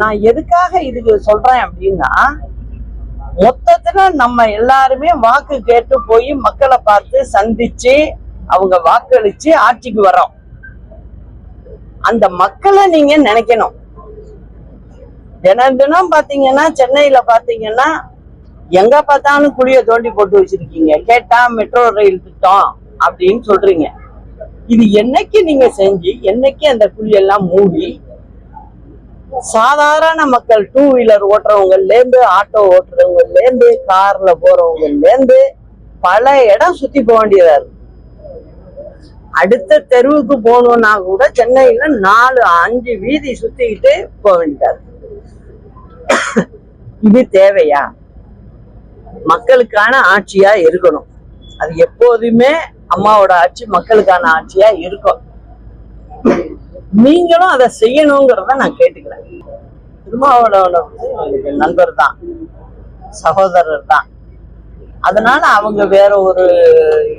நான் எதுக்காக இதுக்கு சொல்றேன் அப்படின்னா, மொத்தத்துல நம்ம எல்லாருமே வாக்கு கேட்டு போய் மக்களை பார்த்து சந்திச்சு அவங்க வாக்களிச்சு ஆட்சிக்கு வர்றோம். அந்த மக்களை நீங்க நினைக்கணும். தினம் தினம் பாத்தீங்கன்னா சென்னையில பாத்தீங்கன்னா எங்க பார்த்தாலும் குழிய தோண்டி போட்டு வச்சிருக்கீங்க. கேட்டா மெட்ரோ ரயில் திட்டம் அப்படின்னு சொல்றீங்க. இது என்னைக்கு நீங்க செஞ்சு என்னைக்கு அந்த குழியெல்லாம் மூடி சாதாரண மக்கள் டூ வீலர் ஓட்டுறவங்கல இருந்து ஆட்டோ ஓட்டுறவங்கல இருந்து கார்ல போறவங்கல இருந்து பல இடம் சுத்தி போக வேண்டியதா இருக்கு. அடுத்த தெருவுக்கு போகணும்னா கூட சென்னையில 4-5 வீதி சுத்திக்கிட்டு போக வேண்டியதா இருக்கு. இது தேவையா? மக்களுக்கான ஆட்சியா இருக்கணும். அது எப்போதுமே அம்மாவோட ஆட்சி மக்களுக்கான ஆட்சியா இருக்கும். நீங்களும் அதை செய்யணுங்கிறத நான் கேட்டுக்கிறேன். திருமாவளவனுக்கு நண்பர் தான், சகோதரர் தான். அதனால அவங்க வேற ஒரு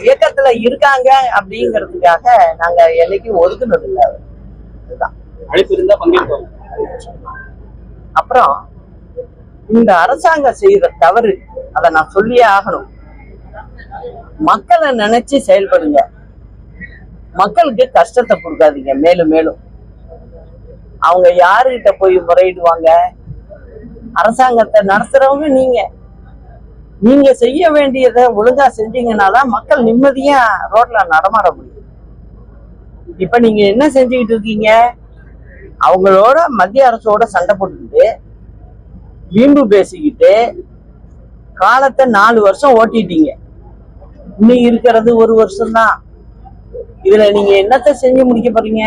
இயக்கத்துல இருக்காங்க அப்படிங்கிறதுக்காக நாங்க என்னைக்கும் ஒதுக்குனது இல்லை. அதுதான் அழைப்பு இருந்தா பங்கேற்போம். அப்புறம் இந்த அரசாங்கம் செய்யற தவறு, அதை நான் சொல்லியே ஆகணும். மக்களை நினைச்சு செயல்படுங்க. மக்களுக்கு கஷ்டத்தை கொடுக்காதீங்க. மேலும் மேலும் அவங்க யாருகிட்ட போய் முறையிடுவாங்க? அரசாங்கத்தை நடத்துறவங்க நீங்க செய்ய வேண்டியதை ஒழுங்கா செஞ்சீங்கன்னாதான் மக்கள் நிம்மதியா ரோட்ல நடமாட முடியும். இப்ப நீங்க என்ன செஞ்சுக்கிட்டு இருக்கீங்க? அவங்களோட மத்திய அரசோட சண்டை போட்டுக்கிட்டு வீம்பு பேசிக்கிட்டு காலத்தை 4 வருஷம் ஓட்டிட்டீங்க. இன்னும் இருக்கிறது 1 வருஷம்தான். இதுல நீங்க என்னத்தை செஞ்சு முடிக்க போறீங்க?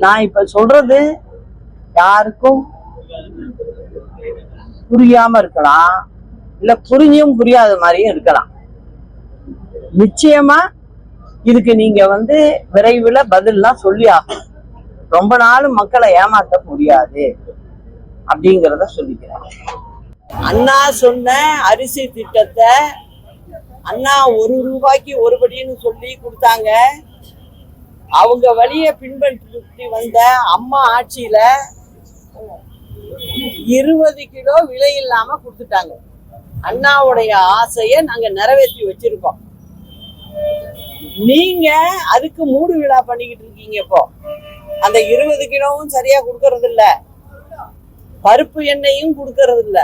நான் இப்ப சொல்றது யாருக்கும் புரியாம இருக்கலாம், இல்ல புரிஞ்சும் புரியாத மாதிரியும் இருக்கலாம். நிச்சயமா இதுக்கு நீங்க விரைவில் பதில்லாம் சொல்லி ஆகணும். ரொம்ப நாள் மக்களை ஏமாற்ற முடியாது அப்படிங்கிறத சொல்லிக்கிறேன். அண்ணா சொன்ன அரிசி திட்டத்தை அண்ணா 1 ரூபாய்க்கு 1 படின்னு சொல்லி கொடுத்தாங்க. அவங்க வழியை பின்பற்றி வந்த அம்மா ஆட்சியில 20 கிலோ விலை இல்லாம கொடுத்துட்டாங்க. அண்ணாவுடைய ஆசையை நாங்க நிறைவேற்றி வச்சிருக்கோம். நீங்க அதுக்கு மூடு விழா பண்ணிக்கிட்டு இருக்கீங்க. இப்போ அந்த 20 கிலோவும் சரியா கொடுக்கறது இல்ல, பருப்பு எண்ணெயும் கொடுக்கறது இல்ல.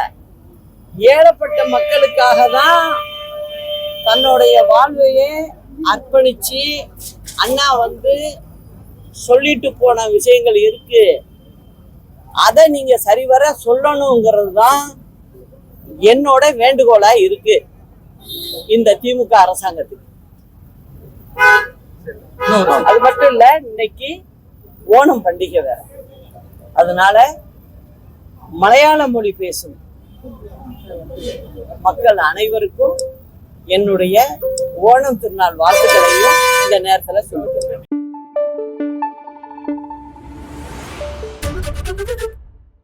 ஏழப்பட்ட மக்களுக்காக தான் தன்னுடைய வாழ்வையே அர்ப்பணிச்சு அண்ணா சொல்லிட்டு போன விஷயங்கள் இருக்கு. அதை நீங்க சரிவர சொல்லணுங்கிறது தான் என்னோட வேண்டுகோளா இருக்கு இந்த திமுக அரசாங்கத்துக்கு. அது மட்டும் இல்ல, இன்னைக்கு ஓணம் பண்டிகை வேற. அதனால மலையாள மொழி பேசும் மக்கள் அனைவருக்கும் என்னுடைய ஓணம் திருநாள் வாழ்த்துக்களையும் இந்த நேரத்துல சொல்லிக்கிறேன்.